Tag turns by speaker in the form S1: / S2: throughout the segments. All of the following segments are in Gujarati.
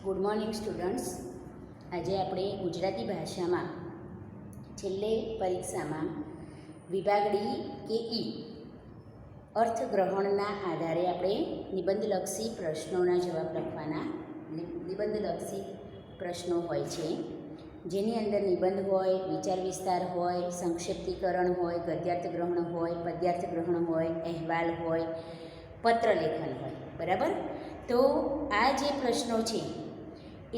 S1: Good morning students. આજે આપણે ગુજરાતી ભાષામાં છેલ્લે પરીક્ષામાં વિભાગ ડી કે ઈ અર્થગ્રહણના આધારે આપણે નિબંધલક્ષી પ્રશ્નોના જવાબ લખવાના. નિબંધલક્ષી પ્રશ્નો હોય છે જેની અંદર નિબંધ હોય, વિચાર વિસ્તાર હોય, સંક્ષિપ્તીકરણ હોય, ગદ્યાર્થ ગ્રહણ હોય, પદ્યાર્થ ગ્રહણ હોય, અહેવાલ હોય, પત્રલેખન હોય. બરાબર? તો આ જે પ્રશ્નો છે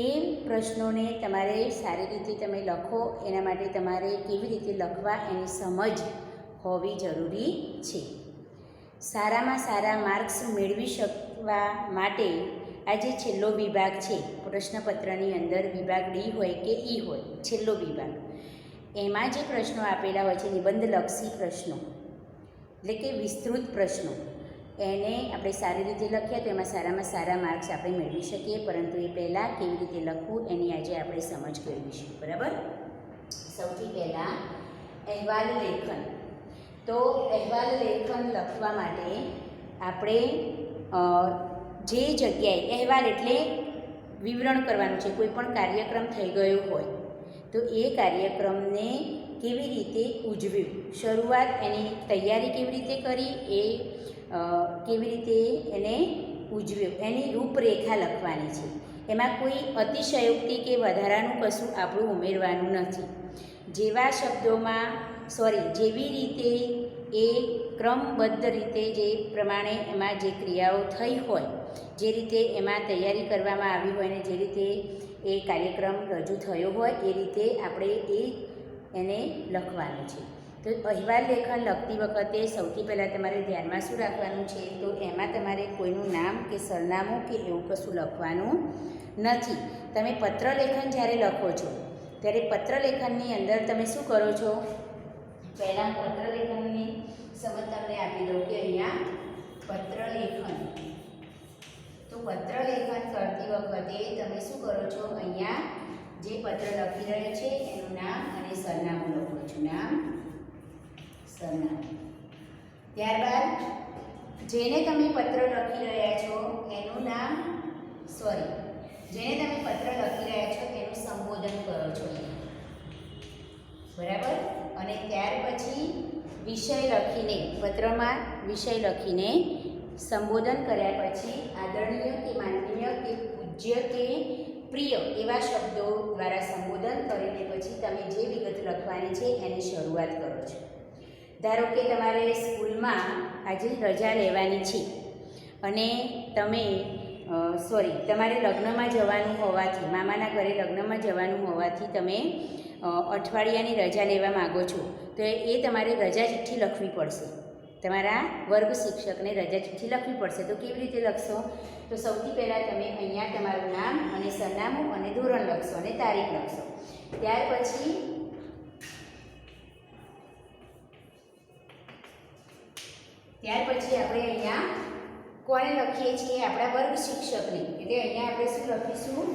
S1: એ પ્રશ્નોને તમારે સારી રીતે તમે લખો. એના માટે તમારે કેવી રીતે લખવા એની સમજ હોવી જરૂરી છે. સારામાં સારા માર્ક્સ મેળવી શકવા માટે આ જે છેલ્લો વિભાગ છે પ્રશ્નપત્રની અંદર, વિભાગ ડી હોય કે ઈ હોય, છેલ્લો વિભાગ, એમાં જે પ્રશ્નો આપેલા હોય છે નિબંધલક્ષી પ્રશ્નો એટલે કે વિસ્તૃત પ્રશ્નો, એને આપણે સારી રીતે લખીએ તો એમાં સારામાં સારા માર્ક્સ આપણે મેળવી શકીએ. પરંતુ એ પહેલાં કેવી રીતે લખવું એની આજે આપણે સમજ મેળવીશું. બરાબર? સૌથી પહેલાં અહેવાલ લેખન. તો અહેવાલ લેખન લખવા માટે આપણે જે જગ્યાએ અહેવાલ એટલે વિવરણ કરવાનું છે. કોઈ પણ કાર્યક્રમ થઈ ગયો હોય તો એ કાર્યક્રમને કેવી રીતે ઉજવ્યું, શરૂઆત એની તૈયારી કેવી રીતે કરી, એ કેવી રીતે એને ઉજવ્યું, એની રૂપરેખા લખવાની છે. એમાં કોઈ અતિશયોક્તિ કે વધારાનું કશું આપણું ઉમેરવાનું નથી. જેવા શબ્દોમાં જેવી રીતે એ ક્રમબદ્ધ રીતે જે પ્રમાણે એમાં જે ક્રિયાઓ થઈ હોય, જે રીતે એમાં તૈયારી કરવામાં આવી હોય અને જે રીતે એ કાર્યક્રમ રજૂ થયો હોય એ રીતે આપણે એને લખવાનું છે. તો અહેવાલ લેખન લખતી વખતે સૌથી પહેલાં તમારે ધ્યાનમાં શું રાખવાનું છે? તો એમાં તમારે કોઈનું નામ કે સરનામું કે એવું કશું લખવાનું નથી. તમે પત્રલેખન જ્યારે લખો છો ત્યારે પત્રલેખનની અંદર તમે શું કરો છો? પહેલાં પત્રલેખનની સમજ તમને આપી દઉં કે અહીંયા પત્રલેખન. તો પત્રલેખન કરતી વખતે તમે શું કરો છો? અહીંયા જે પત્ર લખી રહ્યો છે એનું નામ અને સરનામું લખો છો. નામ, સરનામું. ત્યારબાદ જેને તમે પત્ર લખી રહ્યા છો એનું નામ, જેને તમે પત્ર લખી રહ્યા છો એનું સંબોધન કરો છો. બરાબર? અને ત્યાર પછી વિષય લખીને, પત્રમાં વિષય લખીને સંબોધન કર્યા પછી આદરણીય કે માનનીય કે પૂજ્ય કે પ્રિય એવા શબ્દો દ્વારા સંબોધન કરીને પછી તમે જે વિગત લખવાની છે એની શરૂઆત કરો છો. ધારો કે તમારે સ્કૂલમાં આજે રજા લેવાની છે અને તમારે લગ્નમાં જવાનું હોવાથી, મામાના ઘરે લગ્નમાં જવાનું હોવાથી તમે અઠવાડિયાની રજા લેવા માગો છો, તો એ તમારે રજા ચિઠ્ઠી લખવી પડશે. તમારા વર્ગ શિક્ષકને રજા ચિઠ્ઠી લખવી પડશે. તો કેવી રીતે લખશો? તો સૌથી પહેલાં તમે અહીંયા તમારું નામ અને સરનામું અને ધોરણ લખશો અને તારીખ લખશો. ત્યાર પછી આપણે અહીંયા કોને લખીએ છીએ? આપણા વર્ગ શિક્ષકને. એટલે અહીંયા આપણે શું લખીશું?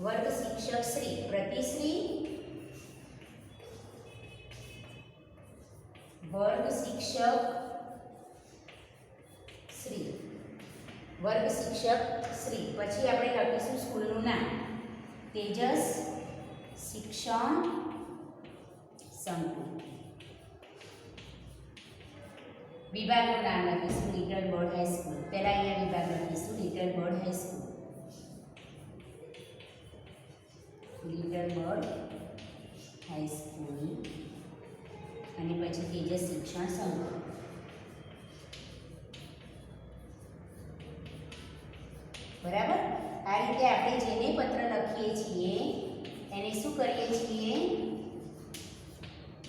S1: વર્ગ શિક્ષક શ્રી, પ્રતિશ્રી, વર્ગ શિક્ષક શ્રી, વર્ગ શિક્ષક શ્રી. પછી આપણે લખીશું સ્કૂલનું નામ, તેજસ શિક્ષણ સંકુલ. વિભાગનું નામ લખીશું લિટલ બર્ડ હાઈસ્કૂલ. પહેલાં અહીંયા વિભાગ લખીશું little bird high school, little bird high school અને પછી તેજસ શિક્ષણ સંકુલ. બરાબર? આ રીતે આપણે જેને પત્ર લખીએ છીએ એને શું કરીએ છીએ?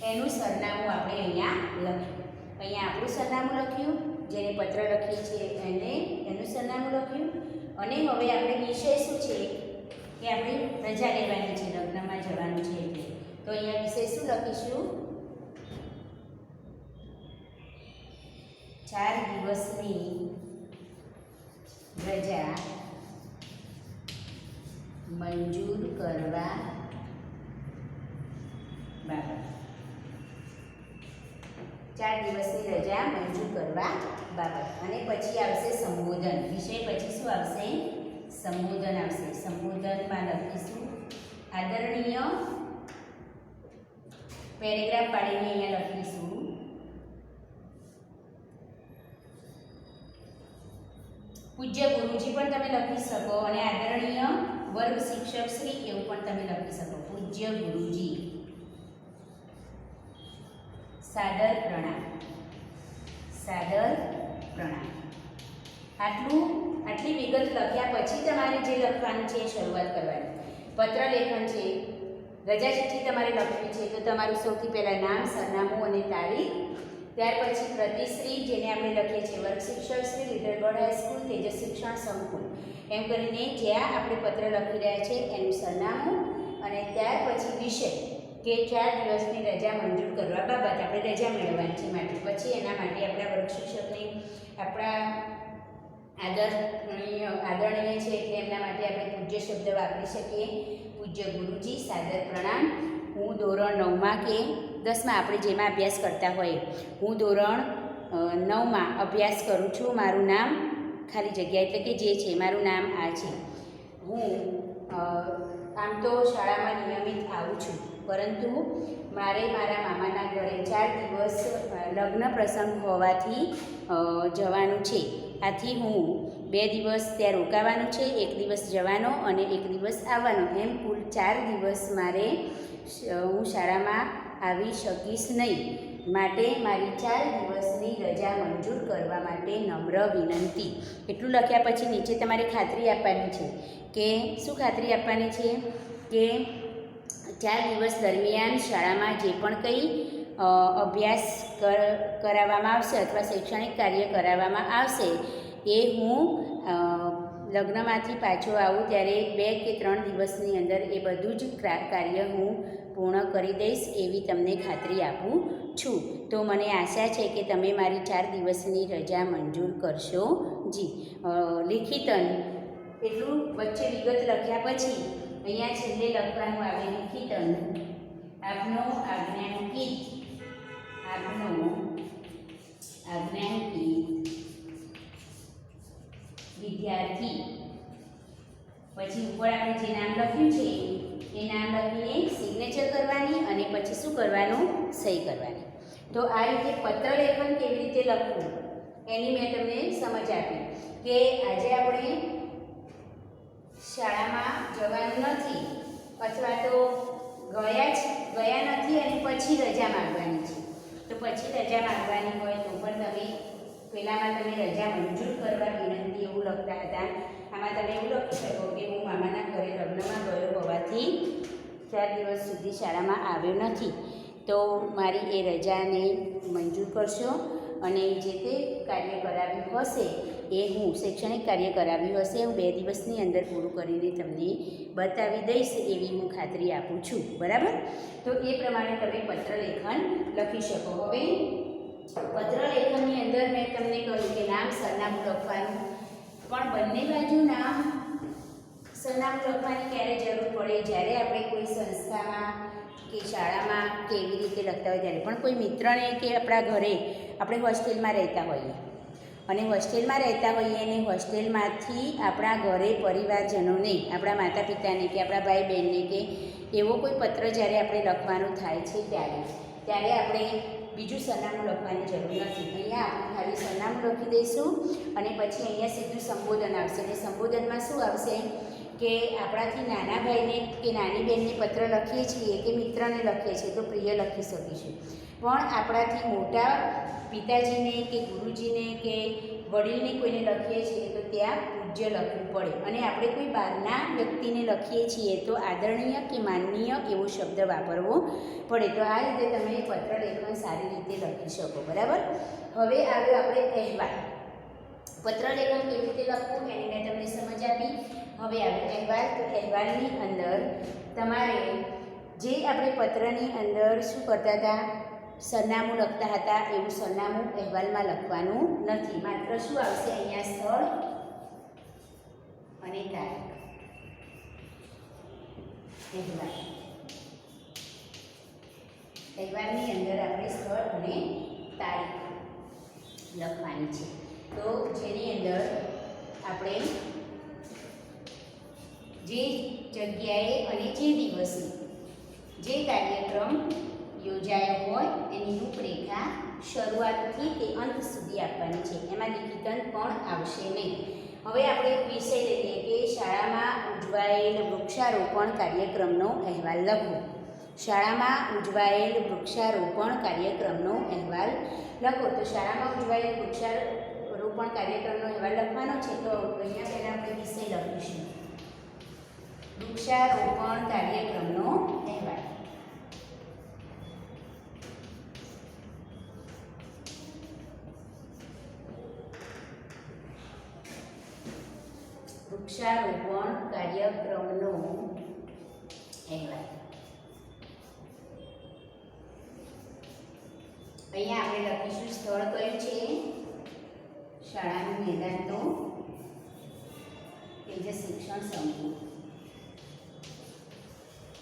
S1: એનું સરનામું આપણે અહીંયા લખ્યું. અહીંયા આપણું સરનામું લખ્યું, જેને પત્ર લખીએ છીએ એનું સરનામું લખ્યું. અને હવે આપણે વિષય શું છે કે આપણે રજા લેવાની છે, લગ્નમાં જવાનું છે એટલે. તો અહીંયા વિષય શું લખીશું? 4 દિવસની રજા મંજૂર કરવા બાબત. 4 દિવસની રજા મંજૂર કરવા બાબત. અને પછી આવશે સંબોધન. વિષય પછી શું આવશે? સંબોધન આવશે. સંબોધનમાં લખીશું આદરણીય, પેરેગ્રાફ પાડીને અહીંયા લખીશું પૂજ્ય ગુરુજી પણ તમે લખી શકો અને આદરણીય વર્ગ શિક્ષક શ્રી એવું પણ તમે લખી શકો. પૂજ્ય ગુરુજી, સાદર પ્રણામ, સાદર પ્રણામ. આટલી વિગત લખ્યા પછી તમારે જે લખવાનું છે એ શરૂઆત કરવાની. પત્ર લેખન છે, રજા ચિઠ્ઠી તમારે લખવી છે તો તમારું સૌથી પહેલાં નામ, સરનામું અને તારીખ, ત્યાર પછી પ્રતિશ્રી જેને આપણે લખીએ છીએ વર્ગ શિક્ષક Shri, little bird high school, Tejas શિક્ષણ સંકુલ, એમ કરીને જ્યાં આપણે પત્ર લખી રહ્યા છે એનું સરનામું અને ત્યાર પછી વિષય કે 4 દિવસની રજા મંજૂર કરવા બાબત આપણે રજા મેળવવાની છે માટે. પછી એના માટે આપણા વર્ગ શિક્ષકને આપણા આદરણીય છે એટલે એમના માટે આપણે પૂજ્ય શબ્દ વાપરી શકીએ. પૂજ્ય ગુરુજી, સાદર પ્રણામ. હું ધોરણ 9માં કે 10માં આપણે જેમાં અભ્યાસ કરતા હોય, હું ધોરણ 9માં અભ્યાસ કરું છું. મારું નામ ખાલી જગ્યા એટલે કે જે છે મારું નામ આ છે. હું આમ તો શાળામાં નિયમિત આવું છું, પરંતુ મારે મારા મામાના ઘરે 4 દિવસ લગ્ન પ્રસંગ હોવાથી જવાનું છે. આથી હું 2 દિવસ ત્યાં રોકાવાનું છે, 1 દિવસ જવાનો અને 1 દિવસ આવવાનો, એમ કુલ 4 દિવસ મારે હું શાળામાં આવી શકીશ નહીં. માટે મારી 4 દિવસની રજા મંજૂર કરવા માટે નમ્ર વિનંતી. એટલું લખ્યા પછી નીચે તમારે ખાતરી આપવાની છે કે શું ખાતરી આપવાની છે કે 4 દિવસ દરમિયાન શાળામાં જે પણ કંઈ અભ્યાસ કરાવવામાં આવશે અથવા શૈક્ષણિક કાર્ય કરાવવામાં આવશે એ હું લગ્નમાંથી પાછો આવું ત્યારે 2 કે 3 દિવસની અંદર એ બધું જ કાર્ય હું પૂર્ણ કરી દઈશ એવી તમને ખાતરી આપું છું. તો મને આશા છે કે તમે મારી 4 દિવસની રજા મંજૂર કરશો. જી. લિખિતન એટલું વચ્ચે વિગત લખ્યા પછી અહીંયા છેલ્લે લખવાનું આવે લિખિતન. આપનો આજ્ઞાંકિત વિદ્યાર્થી. પછી ઉપર આપણે જે નામ લખ્યું છે એ નામ લખીને સિગ્નેચર કરવાની અને પછી શું કરવાનું, સહી કરવાની. તો આ રીતે પત્ર લેખન કેવી રીતે લખવું એની મેં તમને સમજ આપી કે આજે આપણે શાળામાં જવાનું નથી અથવા તો ગયા નથી અને પછી રજા માંગવાની છે. તો પછી રજા માંગવાની હોય તો પણ તમે પહેલાંમાં તમે રજા મંજૂર કરવા વિનંતી એવું લખતા હતા. આમાં તમે એવું લખી શકો કે હું મામાના ઘરે લગ્નમાં ગયો હોવાથી 4 દિવસ સુધી શાળામાં આવ્યો નથી, તો મારી એ રજાને મંજૂર કરશો અને જે તે કાર્ય કરાવ્યું હશે એ હું શૈક્ષણિક કાર્ય કરાવ્યું હશે હું 2 દિવસની અંદર પૂરું કરીને તમને બતાવી દઈશ એવી હું ખાતરી આપું છું. બરાબર? તો એ પ્રમાણે તમે પત્ર લેખન લખી શકો. હવે પત્ર લેખનની અંદર મેં તમને કહ્યું કે નામ, સરનામું લખવાનું, પણ બંને બાજુ નામ, સરનામું લખવાની ક્યારે જરૂર પડે? જ્યારે આપણે કોઈ સંસ્થામાં કે શાળામાં કે એવી રીતે લખતા હોય ત્યારે. પણ કોઈ મિત્રને કે આપણા ઘરે આપણે હોસ્ટેલમાં રહેતા હોઈએ અને હોસ્ટેલમાં રહેતા હોઈએ અને હોસ્ટેલમાંથી આપણા ઘરે પરિવારજનોને, આપણા માતા પિતાને કે આપણા ભાઈ બહેનને કે એવો કોઈ પત્ર જ્યારે આપણે લખવાનું થાય છે ત્યારે આપણે બીજું સરનામું લખવાની જરૂર નથી. અહીંયા આપણે ખાલી સરનામું લખી દઈશું અને પછી અહીંયા સીધું સંબોધન આવશે. અને સંબોધનમાં શું આવશે કે આપણાથી નાના ભાઈને કે નાની બહેનને પત્ર લખીએ છીએ કે મિત્રને લખીએ છીએ તો પ્રિય લખી શકીશું, પણ આપણાથી મોટા પિતાજીને કે ગુરુજીને કે વડીલને કોઈને લખીએ છીએ તો ત્યાં પૂજ્ય લખવું પડે. અને આપણે કોઈ બહારના વ્યક્તિને લખીએ છીએ તો આદરણીય કે માનનીય એવો શબ્દ વાપરવો પડે. તો આ રીતે તમે પત્ર લેખન સારી રીતે લખી શકો. બરાબર? હવે આવ્યો આપણે અહેવાલ. પત્ર લેખન કેવી રીતે લખવું એની મેં તમને સમજ આપી. હવે આવ્યો અહેવાલ. તો અહેવાલની અંદર તમારે જે આપણે પત્રની અંદર શું કરતા હતા, સરનામું લખતા હતા એવું સરનામું અહેવાલમાં લખવાનું નથી. માત્ર શું આવશે અહીંયા સ્થળ અને તારીખ. અહેવાલની અંદર આપણે સ્થળ અને તારીખ લખવાની છે. તો જેની અંદર આપણે જે જગ્યાએ અને જે દિવસે જે કાર્યક્રમ યોજાયો હોય એની રૂપરેખા શરૂઆતથી તે અંત સુધી આપવાની છે. એમાં લિખિતન પણ આવશે નહીં. હવે આપણે એક વિષય લઈએ કે શાળામાં ઉજવાયેલ વૃક્ષારોપણ કાર્યક્રમનો અહેવાલ લખો. શાળામાં ઉજવાયેલ વૃક્ષારોપણ કાર્યક્રમનો અહેવાલ લખો. તો શાળામાં ઉજવાયેલ વૃક્ષારોપણ કાર્યક્રમનો અહેવાલ લખવાનો છે. તો અહીંયા પહેલાં આપણે વિષય લખીશું વૃક્ષારોપણ કાર્યક્રમનો અહેવાલ. વૃક્ષારોપણ કાર્યક્રમનો અહેવાલ. અહીંયા આપણે લખીશું સ્થળ કયું છે? શાળાનું મેદાન તો તેજસ શિક્ષણ સંકુલ.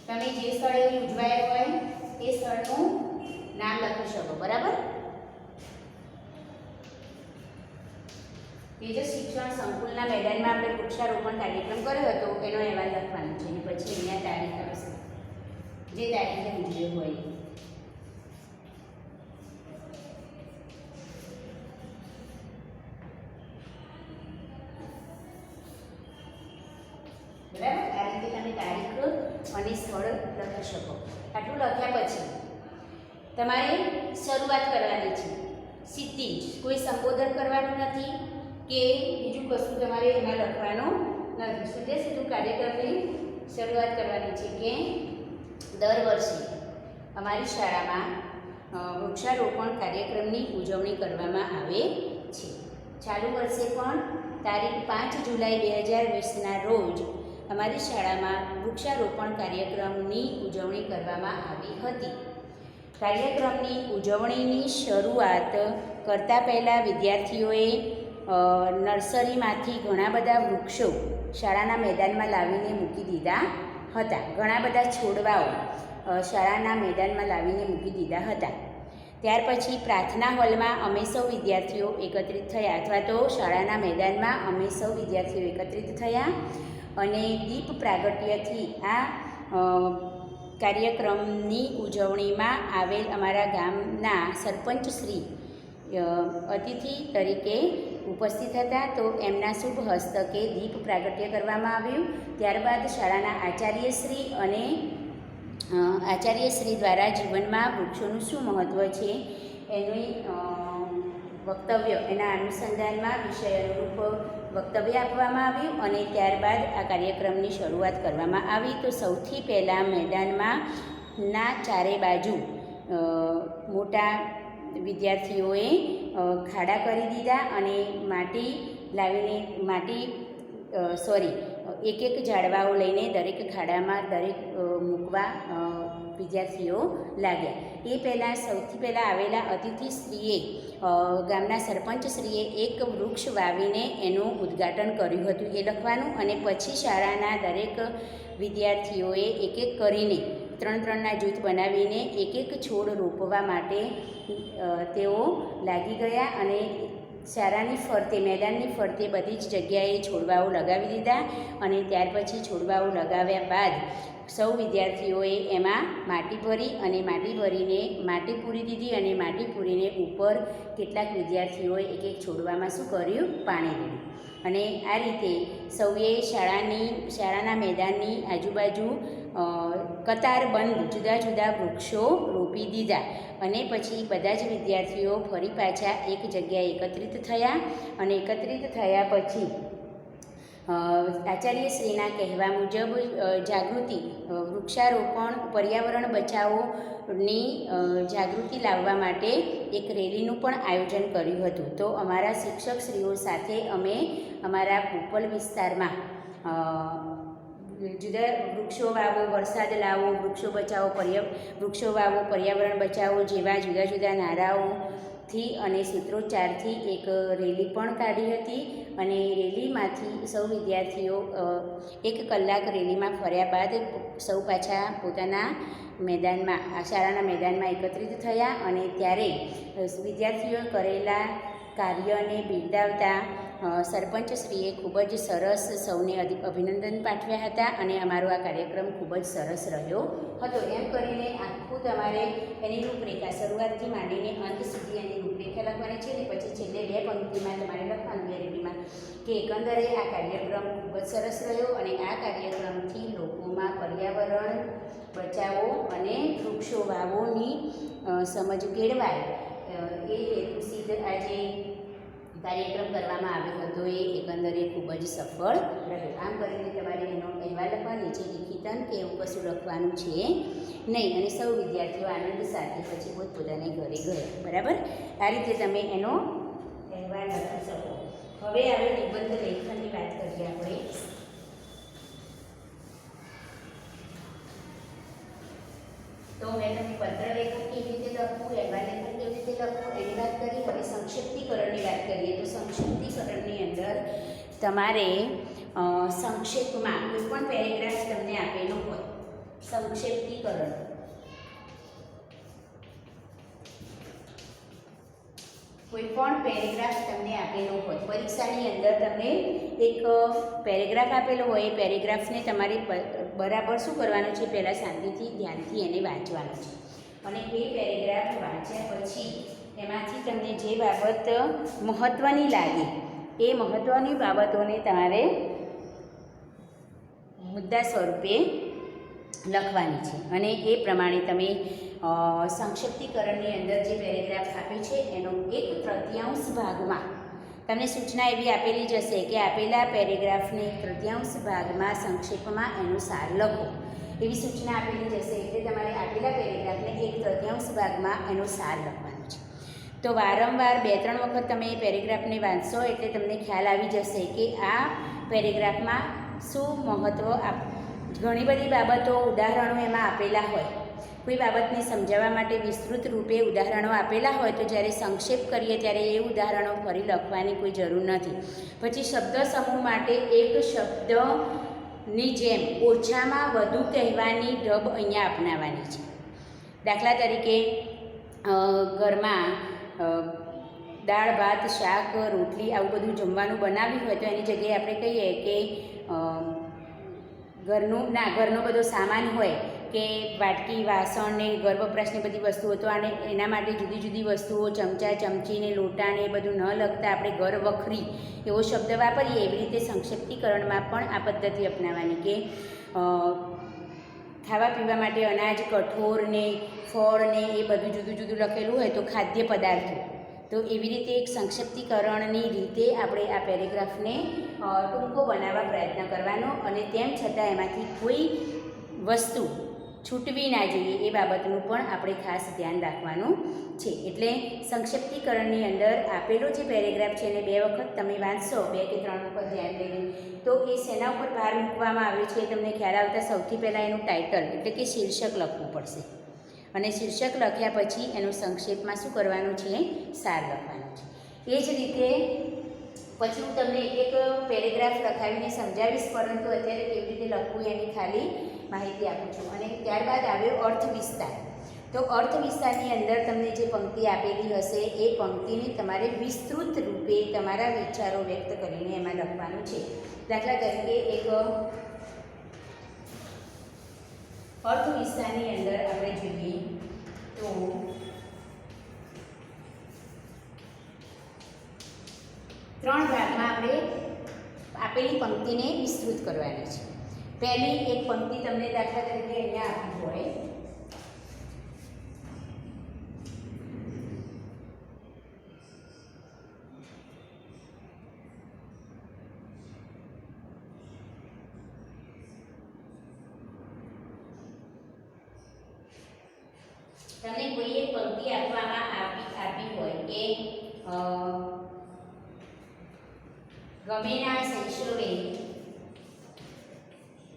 S1: તમે જે સ્થળે ઉજવાયો હોય તે સ્થળનું નામ લખી શકો. બરાબર? તેજસ શિક્ષણ સંકુલના મેદાનમાં આપણે વૃક્ષારોપણ કાર્યક્રમ કર્યો હતો એનો અહેવાલ લખવાનો છે. અને પછી અહીંયા તારીખ આવશે જે તારીખે ઉજવ્યો હોય. બરાબર? આ રીતે તમે તારીખ અને સ્થળ લખી શકો. આટલું લખ્યા પછી તમારે શરૂઆત કરવાની છે. સીધી જ કોઈ સંબોધન કરવાનું નથી કે બીજું કશું તમારે એમાં લખવાનું નથી. સીધું કાર્યક્રમની શરૂઆત કરવાની છે કે દર વર્ષે અમારી શાળામાં વૃક્ષારોપણ કાર્યક્રમની ઉજવણી કરવામાં આવે છે. ચાલુ વર્ષે પણ તારીખ 5 જુલાઈ 2020ના રોજ અમારી શાળામાં વૃક્ષારોપણ કાર્યક્રમની ઉજવણી કરવામાં આવી હતી. કાર્યક્રમની ઉજવણીની શરૂઆત કરતાં પહેલાં વિદ્યાર્થીઓએ નર્સરીમાંથી ઘણા બધા વૃક્ષો શાળાના મેદાનમાં લાવીને મૂકી દીધા હતા. ઘણા બધા છોડવાઓ શાળાના મેદાનમાં લાવીને મૂકી દીધા હતા. ત્યાર પછી પ્રાર્થના હોલમાં અમે સૌ વિદ્યાર્થીઓ એકત્રિત થયા, અથવા તો શાળાના મેદાનમાં અમે સૌ વિદ્યાર્થીઓ એકત્રિત થયા અને દીપ પ્રાગટ્યથી આ કાર્યક્રમની ઉજવણીમાં આવેલ અમારા ગામના સરપંચ શ્રી અતિથિ તરીકે ઉપસ્થિત હતા. તો એમના શુભ હસ્તકે દીપ પ્રાગટ્ય કરવામાં આવ્યું. ત્યારબાદ શાળાના આચાર્યશ્રી અને આચાર્યશ્રી દ્વારા જીવનમાં વૃક્ષોનું શું મહત્ત્વ છે એનું વક્તવ્ય, એના અનુસંધાનમાં વિષય અનુરૂપ વક્તવ્ય આપવામાં આવ્યું અને ત્યારબાદ આ કાર્યક્રમની શરૂઆત કરવામાં આવી. તો સૌથી પહેલાં મેદાનમાં ના ચારે બાજુ મોટા વિદ્યાર્થીઓએ ખાડા કરી દીધા અને માટી લાવીને એક એક ઝાડવાઓ લઈને દરેક ખાડામાં મૂકવા વિદ્યાર્થીઓ લાગ્યા. એ પહેલાં સૌથી પહેલાં આવેલા અતિથિશ્રીએ ગામના સરપંચશ્રીએ એક વૃક્ષ વાવીને એનું ઉદ્ઘાટન કર્યું હતું, એ લખવાનું. અને પછી શાળાના દરેક વિદ્યાર્થીઓએ એક એક કરીને 3-3ના જૂથ બનાવીને એક એક છોડ રોપવા માટે તેઓ લાગી ગયા અને શાળાની ફરતે, મેદાનની ફરતે બધી જ જગ્યાએ છોડવાઓ લગાવી દીધા. અને ત્યાર પછી છોડવાઓ લગાવ્યા બાદ સૌ વિદ્યાર્થીઓએ એમાં માટી ભરી અને માટી ભરીને માટી પૂરી દીધી અને માટી પૂરીને ઉપર કેટલાક વિદ્યાર્થીઓએ એક એક છોડવામાં શું કર્યું? પાણી દીધું. અને આ રીતે સૌએ શાળાના મેદાનની આજુબાજુ કતારબંધ જુદા જુદા વૃક્ષો રોપી દીધા. અને પછી બધા જ વિદ્યાર્થીઓ ફરી પાછા એક જગ્યાએ એકત્રિત થયા અને એકત્રિત થયા પછી આચાર્યશ્રીના કહેવા મુજબ જાગૃતિ, વૃક્ષારોપણ, પર્યાવરણ બચાવોની જાગૃતિ લાવવા માટે એક રેલીનું પણ આયોજન કર્યું હતું. તો અમારા શિક્ષકશ્રીઓ સાથે અમે અમારા પોપલ વિસ્તારમાં જુદા વૃક્ષો વાવો, વરસાદ લાવો, વૃક્ષો બચાવો, વૃક્ષો વાવો, પર્યાવરણ બચાવો જેવા જુદા જુદા નારાઓથી અને સૂત્રોચ્ચારથી એક રેલી પણ કાઢી હતી. અને રેલીમાંથી સૌ વિદ્યાર્થીઓ 1 કલાક રેલીમાં ફર્યા બાદ સૌ પાછા પોતાના શાળાના મેદાનમાં એકત્રિત થયા. અને ત્યારે વિદ્યાર્થીઓએ કરેલા કાર્યને બિરદાવતા સરપંચશ્રીએ ખૂબ જ સરસ સૌને અભિનંદન પાઠવ્યા હતા અને અમારો આ કાર્યક્રમ ખૂબ જ સરસ રહ્યો હતો. એમ કરીને આખું તમારે એની રૂપરેખા શરૂઆતથી માંડીને અંત સુધી એની રૂપરેખા લખવાની છે. ને પછી છેલ્લે 2 પંક્તિમાં તમારે લખવાનું ગેરંટીમાં કે એકંદરે આ કાર્યક્રમ ખૂબ જ સરસ રહ્યો અને આ કાર્યક્રમથી લોકોમાં પર્યાવરણ બચાવો અને વૃક્ષો વાવોની સમજ કેળવાય એ હેતુસિદ્ધ આજે કાર્યક્રમ કરવામાં આવ્યો હતો એ એકંદરે ખૂબ જ સફળ રહ્યો. આમ કરીને તમારે એનો અહેવાલ લખવાની છે. લિખિતન કે એવું કશું લખવાનું છે નહીં. અને સૌ વિદ્યાર્થીઓ આનંદ સાથે પછી પોતપોતાને ઘરે ગયા. બરાબર, આ રીતે તમે એનો અહેવાલ લખી શકો. હવે આવે નિબંધ લેખનની વાત કરીએ આપણે. તો મેં તમને પત્ર લેખન કેવી રીતે લખવું, અહેવાલ લેખન કેવી રીતે લખવું એની વાત કરી. હવે સંક્ષિપ્તીકરણની વાત કરીએ તો સંક્ષિપ્તીકરણની અંદર તમારે સંક્ષેપમાં કોઈ પણ પેરેગ્રાફ તમને આપેલો હોય, સંક્ષિપ્તીકરણ કોઈ પણ પેરેગ્રાફ તમને આપેલો હોય, પરીક્ષાની અંદર તમને એક પેરેગ્રાફ આપેલો હોય, એ પેરેગ્રાફને તમારે બરાબર શું કરવાનું છે, પહેલાં શાંતિથી ધ્યાનથી એને વાંચવાનું છે. અને એ પેરેગ્રાફ વાંચ્યા પછી એમાંથી તમને જે બાબત મહત્ત્વની લાગે એ મહત્ત્વની બાબતોને તમારે મુદ્દા સ્વરૂપે લખવાની છે. અને એ પ્રમાણે તમે સંક્ષિપ્તીકરણની અંદર જે પેરેગ્રાફ આપી છે એનો 1/3 ભાગમાં તમને સૂચના એવી આપેલી જ હશે કે આપેલા પેરેગ્રાફને 1/3 ભાગમાં સંક્ષેપમાં એનો સાર લખો, એવી સૂચના આપેલી જ હશે. એટલે તમારે આપેલા પેરેગ્રાફને 1/3 ભાગમાં એનો સાર લખવાનો છે. તો વારંવાર 2-3 વખત તમે એ પેરેગ્રાફને વાંચશો એટલે તમને ખ્યાલ આવી જશે કે આ પેરેગ્રાફમાં શું મહત્ત્વ ઘણી બધી બાબતો ઉદાહરણો એમાં આપેલા હોય, કોઈ બાબતને સમજાવવા માટે વિસ્તૃત રૂપે ઉદાહરણો આપેલા હોય તો જ્યારે સંક્ષેપ કરીએ ત્યારે એ ઉદાહરણો ફરી લખવાની કોઈ જરૂર નથી. પછી શબ્દ સમૂહ માટે એક શબ્દની જેમ ઓછામાં વધુ કહેવાની ઢબ અહીંયા અપનાવવાની છે. દાખલા તરીકે ઘરમાં દાળ ભાત શાક રોટલી આવું બધું જમવાનું બનાવ્યું હોય તો એની જગ્યાએ આપણે કહીએ કે ઘરનો બધો સામાન હોય કે વાટકી વાસણ ને ઘર વપરાશની બધી વસ્તુઓ, તો આને એના માટે જુદી જુદી વસ્તુઓ ચમચા ચમચી ને લોટા ને એ બધું ન લખતા આપણે ઘર વખરી એવો શબ્દ વાપરીએ. એવી રીતે સંક્ષિપ્તીકરણમાં પણ આ પદ્ધતિ અપનાવવાની કે ખાવા પીવા માટે અનાજ કઠોળ ને ફળ ને એ બધું જુદું જુદું લખેલું હોય તો ખાદ્ય પદાર્થો. તો એવી રીતે એક સંક્ષિપ્તીકરણની રીતે આપણે આ પેરેગ્રાફને ટૂંકો બનાવવા પ્રયત્ન કરવાનો અને તેમ છતાં એમાંથી કોઈ વસ્તુ છૂટવી ના જોઈએ એ બાબતનું પણ આપણે ખાસ ધ્યાન રાખવાનું છે. એટલે સંક્ષિપ્તીકરણની અંદર આપેલો જે પેરેગ્રાફ છે એને 2 વખત તમે વાંચશો, 2 કે 3 વખત ધ્યાન લઈને, તો એ શેના ઉપર ભાર મૂકવામાં આવ્યો છે એ તમને ખ્યાલ આવતા સૌથી પહેલાં એનું ટાઇટલ એટલે કે શીર્ષક લખવું પડશે. અને શીર્ષક લખ્યા પછી એનું સંક્ષેપમાં શું કરવાનું છે, સાર લખવાનું છે. એ જ રીતે પછી હું તમને એક પેરેગ્રાફ લખાવીને સમજાવીશ, પરંતુ અત્યારે કેવી રીતે લખવું એની ખાલી માહિતી આપું છું. અને ત્યારબાદ આવ્યો અર્થ વિસ્તાર. તો અર્થ વિસ્તારની અંદર તમને જે પંક્તિ આપેલી હશે એ પંક્તિને તમારે વિસ્તૃત રૂપે તમારા વિચારો વ્યક્ત કરીને એમાં લખવાનું છે. દાખલા તરીકે એક અર્થ વિસ્તારની અંદર આપણે જોઈએ તો 3 ભાગમાં આપણે આપેલી પંક્તિને વિસ્તૃત કરવાની છે. પહેલી એક પંક્તિ તમને દાખલા તરીકે અહીંયા આપી હોય તમને કોઈ એક પંક્તિ આપવામાં આપી હોય કે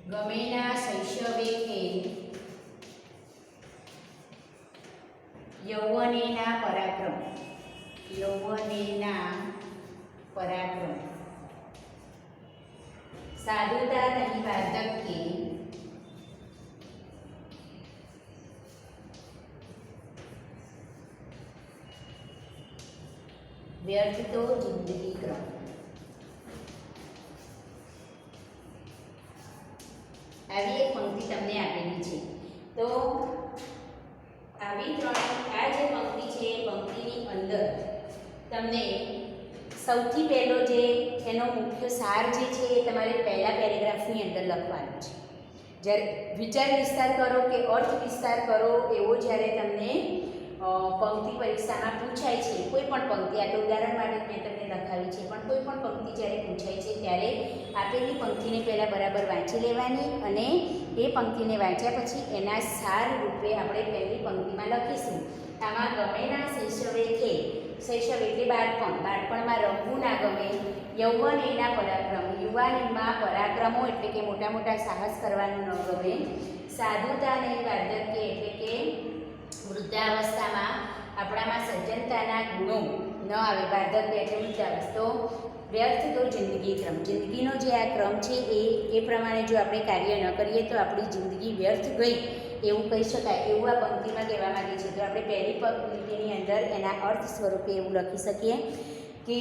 S1: ગમેના શૈશવે કે યૌવનેના પરાક્રમ સાધુતા નહીં બાધક કે વ્યર્થ તો જિંદગી ક્રમ. આવી એક પંક્તિ તમને આપેલી છે. તો આવી આ જે પંક્તિ છે એ પંક્તિની અંદર તમને સૌથી પહેલો જે એનો મુખ્ય સાર જે છે એ તમારે પહેલા પેરેગ્રાફની અંદર લખવાનું છે. જ્યારે વિચાર વિસ્તાર કરો કે અર્થ વિસ્તાર કરો એવો જ્યારે તમને પંક્તિ પરીક્ષામાં પૂછાય છે, કોઈ પણ પંક્તિ, આ તો ઉદાહરણ માટે મેં તમને લખાવી છે, પણ કોઈ પણ પંક્તિ જ્યારે પૂછાય છે ત્યારે આપેલી પંક્તિને પહેલાં બરાબર વાંચી લેવાની અને એ પંક્તિને વાંચ્યા પછી એના સાર રૂપે આપણે પહેલી પંક્તિમાં લખીશું. આમાં ગમેના શૈશવે કે, શૈશવ એટલે બાળપણ, બાળપણમાં રમવું ના ગમે, યૌવન એના પરાક્રમ, યુવાનીમાં પરાક્રમો એટલે કે મોટા મોટા સાહસ કરવાનું ન ગમે, સાધુતા નહીં વાર્ધક્ય એટલે કે વૃદ્ધાવસ્થામાં આપણામાં સજ્જનતાના ગુણો ન આવે, વાર્ધક્ય એટલે વૃદ્ધાવસ્થા. તો વ્યર્થ તો જિંદગી ક્રમ, જિંદગીનો જે આ ક્રમ છે એ પ્રમાણે જો આપણે કાર્ય ન કરીએ તો આપણી જિંદગી વ્યર્થ ગઈ એવું કહી શકાય, એવું આ પંક્તિમાં કહેવા માંગે છે. તો આપણે પહેલી પંક્તિની અંદર એના અર્થ સ્વરૂપે એવું લખી શકીએ કે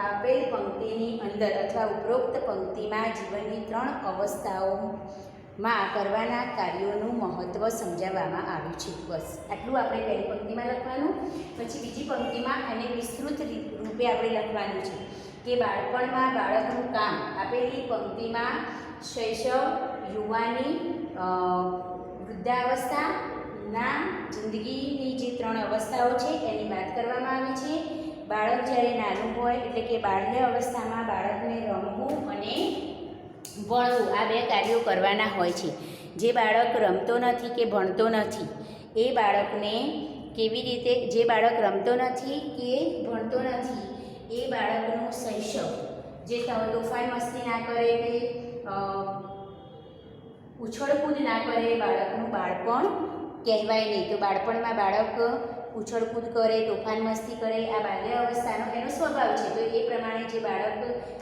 S1: આપેલ પંક્તિની અંદર અથવા ઉપરોક્ત પંક્તિમાં જીવનની 3 અવસ્થાઓમાં કરવાના કાર્યોનું મહત્ત્વ સમજાવવામાં આવ્યું છે. બસ આટલું આપણે પહેલી પંક્તિમાં લખવાનું. પછી બીજી પંક્તિમાં એને વિસ્તૃત રૂપે આપણે લખવાનું છે કે બાળપણમાં બાળકનું કામ, આપેલી પંક્તિમાં શૈશવ, યુવાની, વૃદ્ધાવસ્થાના જિંદગીની જે 3 અવસ્થાઓ છે એની વાત કરવામાં આવી છે. બાળક જ્યારે નાનું હોય એટલે કે બાલ્ય અવસ્થામાં બાળકને રમવું અને ભણવું આ 2 કાર્યો કરવાના હોય છે. જે બાળક રમતો નથી કે ભણતો નથી એ બાળકને કેવી રીતે, જે બાળક રમતો નથી કે ભણતો નથી એ બાળકનું શૈશવ, જે તોફાન મસ્તી ના કરે કે ઉછળકૂદ ના કરે, બાળકનું બાળપણ કહેવાય નહીં. તો બાળપણમાં બાળક ઉછળકૂદ કરે, તોફાન મસ્તી કરે, આ બાલ્ય અવસ્થાનો એનો સ્વભાવ છે. તો એ પ્રમાણે જે બાળક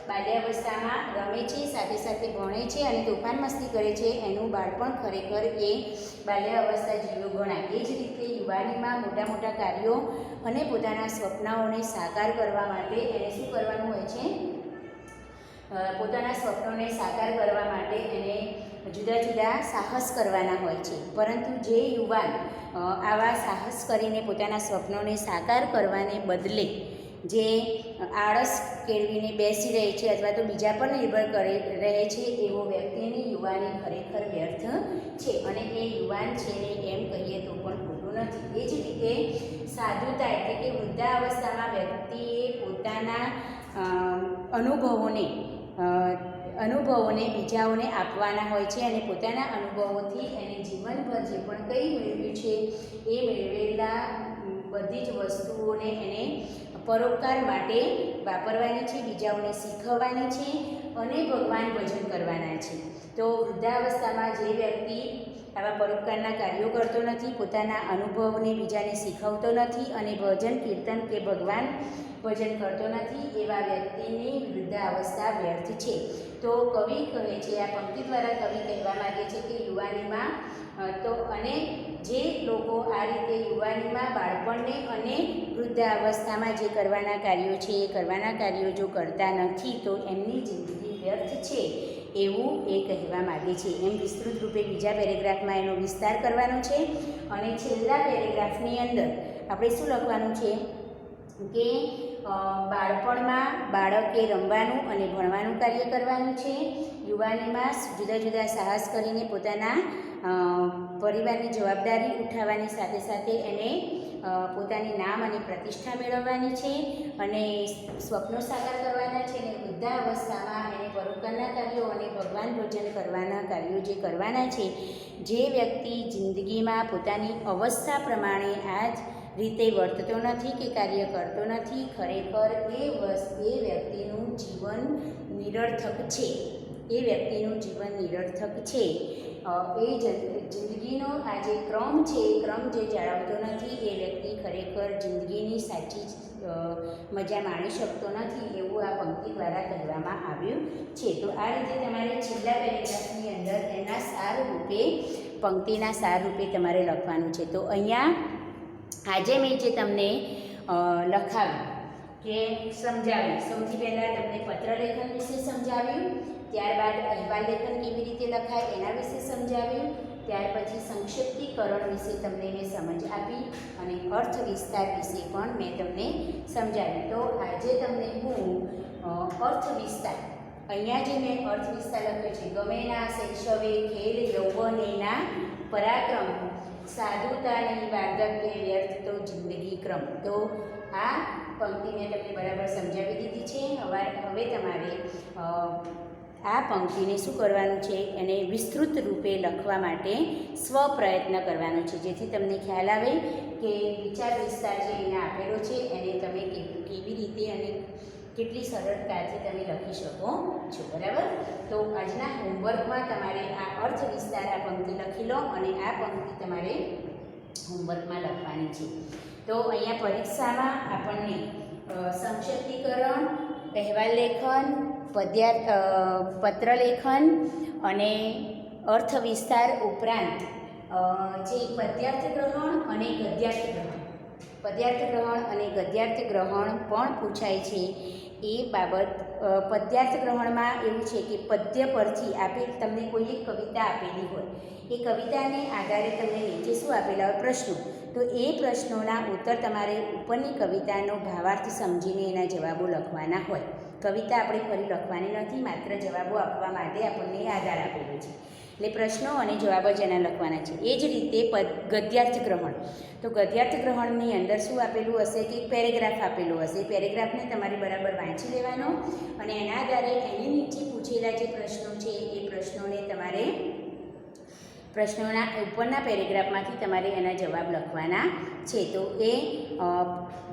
S1: બાલ્ય અવસ્થામાં રમે છે, સાથે સાથે ભણે છે અને તોફાન મસ્તી કરે છે એનું બાળપણ ખરેખર એ બાલ્ય અવસ્થા જેવું ગણાય. એ જ રીતે યુવાનીમાં મોટા મોટા કાર્યો અને પોતાના સ્વપ્નાઓને સાકાર કરવા માટે એને શું કરવાનું હોય છે, પોતાના સ્વપ્નોને સાકાર કરવા માટે એને જુદા જુદા સાહસ કરવાના હોય છે. પરંતુ જે યુવાન આવા સાહસ કરીને પોતાના સ્વપ્નોને સાકાર કરવાને બદલે જે આળસ કેળવીને બેસી રહે છે અથવા તો બીજા પર નિર્ભર રહે છે એવો વ્યક્તિની યુવાની ખરેખર વ્યર્થ છે. અને એ યુવાન છે ને એમ કહીએ તો પણ ખોટું નથી. એ જ રીતે સાધુતા એટલે કે વૃદ્ધાવસ્થામાં વ્યક્તિએ પોતાના અનુભવોને બીજાઓને આપવાના હોય છે અને પોતાના અનુભવોથી એને જીવનભર જે પણ કંઈ મેળવ્યું છે એ મેળવેલા બધી જ વસ્તુઓને એને પરોપકાર માટે વાપરવાની છે, બીજાઓને શીખવવાની છે અને ભગવાન ભજન કરવાના છે. તો વૃદ્ધાવસ્થામાં જે વ્યક્તિ આવા પરોપકારના કાર્યો કરતો નથી, પોતાના અનુભવને બીજાને શીખવતો નથી અને ભજન કીર્તન કે ભગવાન ભજન કરતો નથી એવા વ્યક્તિની વૃદ્ધાવસ્થા વ્યર્થ છે. તો કવિ કહે છે, આ પંક્તિ દ્વારા કવિ કહેવા માગે છે કે યુવાનીમાં તો અને જે લોકો આ રીતે યુવાનીમાં બાળપણને અને વૃદ્ધાવસ્થામાં જે કરવાના કાર્યો છે એ કરવાના કાર્યો જો કરતા નથી તો એમની જિંદગી વ્યર્થ છે એવું એ કહેવા માગે છે. એમ વિસ્તૃત રૂપે બીજા પેરેગ્રાફમાં એનો વિસ્તાર કરવાનો છે. અને છેલ્લા પેરેગ્રાફની અંદર આપણે શું લખવાનું છે કે બાળપણમાં બાળકે રમવાનું અને ભણવાનું કાર્ય કરવાનું છે, યુવાનીમાં જુદા જુદા સાહસ કરીને પોતાના પરિવારની જવાબદારી ઉઠાવવાની સાથે સાથે એને પોતાની નામ અને પ્રતિષ્ઠા મેળવવાની છે અને સ્વપ્નો સાકાર કરવાના છે. અને વૃદ્ધાવસ્થામાં એને પરોપકારના કાર્યો અને ભગવાન ભજન કરવાના કાર્યો જે કરવાના છે. જે વ્યક્તિ જિંદગીમાં પોતાની અવસ્થા પ્રમાણે આ જ રીતે વર્તતો નથી કે કાર્ય કરતો નથી, ખરેખર એ વ્યક્તિનું જીવન નિરર્થક છે. એ વ્યક્તિનું જીવન નિરર્થક છે. એ જિંદગીનો આ જે ક્રમ છે એ ક્રમ જે જાળવતો નથી એ વ્યક્તિ ખરેખર જિંદગીની સાચી મજા માણી શકતો નથી એવું આ પંક્તિ દ્વારા કહેવામાં આવ્યું છે. તો આ રીતે તમારે છેલ્લા પેરેગ્રાફની અંદર એના સાર રૂપે પંક્તિના સાર રૂપે તમારે લખવાનું છે. તો અહીંયા આજે મેં જે તમને લખાવ્યું કે સમજાવ્યું. સૌથી પહેલાં તમને પત્રલેખન વિશે સમજાવ્યું, ત્યારબાદ અહેવાલ લેખન કેવી રીતે લખાય એના વિશે સમજાવ્યું, ત્યાર પછી સંક્ષિપ્તીકરણ વિશે તમને મેં સમજ આપી અને અર્થ વિસ્તાર વિશે પણ મેં તમને સમજાવ્યું. તો આજે તમને હું અર્થ વિસ્તાર, અહીંયા જે મેં અર્થ વિસ્તાર લખ્યો છે, ગમેના શૈશવે ખેલ યૌવનેના પરાક્રમ, સાધુતા નહીં વાર્ધક્ય વ્યર્થ તો જિંદગી ક્રમ. તો આ પંક્તિ મેં તમને બરાબર સમજાવી દીધી છે. હવે તમારે આ પંક્તિને શું કરવાનું છે, એને વિસ્તૃત રૂપે લખવા માટે સ્વપ્રયત્ન કરવાનો છે, જેથી તમને ખ્યાલ આવે કે વિચાર વિસ્તાર જે અહીંયા આપેલો છે એને તમે કેવી રીતે અને કેટલી સરળતાથી તમે લખી શકો છો. બરાબર. તો આજના હોમવર્કમાં તમારે આ અર્થ વિસ્તાર આ પંક્તિ લખી લો અને આ પંક્તિ તમારે હોમવર્કમાં લખવાની છે. તો અહીંયા પરીક્ષામાં આપણને સંક્ષિપ્તીકરણ, અહેવાલ લેખન, પત્રલેખન અને અર્થ વિસ્તાર ઉપરાંત જે પદ્યાર્થ ગ્રહણ અને ગદ્યાર્થ ગ્રહણ, પદ્યાર્થ ગ્રહણ અને ગદ્યાર્થ ગ્રહણ પણ પૂછાય છે. એ બાબત પદ્યાર્થ ગ્રહણમાં એવું છે કે પદ્ય પરથી તમને કોઈ એક કવિતા આપેલી હોય, એ કવિતાને આધારે તમને નીચે શું આપેલા હોય, પ્રશ્નો. તો એ પ્રશ્નોના ઉત્તર તમારે ઉપરની કવિતાનો ભાવાર્થ સમજીને એના જવાબો લખવાના હોય. કવિતા આપણે ફરી લખવાની નથી, માત્ર જવાબો આપવા માટે આપણને આધાર આપેલો છે. એટલે પ્રશ્નો અને જવાબો જ એના લખવાના છે. એ જ રીતે ગદ્યાર્થ ગ્રહણ. તો ગદ્યાર્થ ગ્રહણની અંદર શું આપેલું હશે કે પેરેગ્રાફ આપેલું હશે. પેરેગ્રાફને તમારે બરાબર વાંચી લેવાનો અને એના આધારે એની નીચે પૂછેલા જે પ્રશ્નો છે એ પ્રશ્નોને તમારે પ્રશ્નોના ઉપરના પેરેગ્રાફમાંથી તમારે એના જવાબ લખવાના છે. તો એ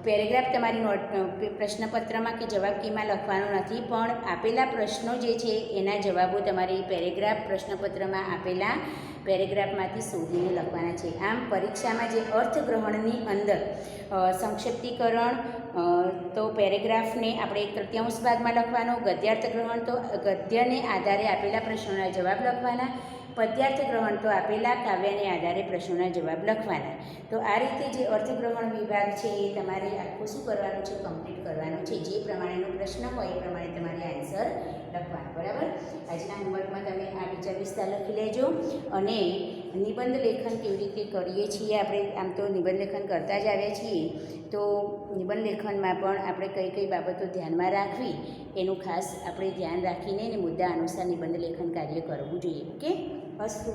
S1: પેરેગ્રાફ તમારી પ્રશ્નપત્રમાં કે જવાબ કેમાં લખવાનો નથી, પણ આપેલા પ્રશ્નો જે છે એના જવાબો તમારે પેરેગ્રાફ પ્રશ્નપત્રમાં આપેલા પેરેગ્રાફમાંથી શોધીને લખવાના છે. આમ પરીક્ષામાં જે અર્થગ્રહણની અંદર સંક્ષિપ્તીકરણ તો પેરેગ્રાફને આપણે 1/3 ભાગમાં લખવાનો, ગદ્યાર્થ ગ્રહણ તો ગદ્યને આધારે આપેલા પ્રશ્નોના જવાબ લખવાના, પદ્યાર્થ ગ્રહણ તો આપેલા કાવ્યને આધારે પ્રશ્નોના જવાબ લખવાના. તો આ રીતે જે અર્થગ્રહણ વિભાગ છે એ તમારે આખું શું કરવાનું છે, કમ્પ્લીટ કરવાનું છે. જે પ્રમાણેનો પ્રશ્ન હોય એ પ્રમાણે તમારે આન્સર લખવાનો. બરાબર. આજના હોમવર્કમાં તમે આ વિચાર વિસ્તાર લખી લેજો અને નિબંધ લેખન કેવી રીતે કરીએ છીએ. આપણે આમ તો નિબંધ લેખન કરતા જ આવ્યા છીએ, તો નિબંધ લેખનમાં પણ આપણે કઈ કઈ બાબતો ધ્યાનમાં રાખવી એનું ખાસ આપણે ધ્યાન રાખીને અને મુદ્દા અનુસાર નિબંધ લેખન કાર્ય કરવું જોઈએ. ઓકે. અસ્તુ.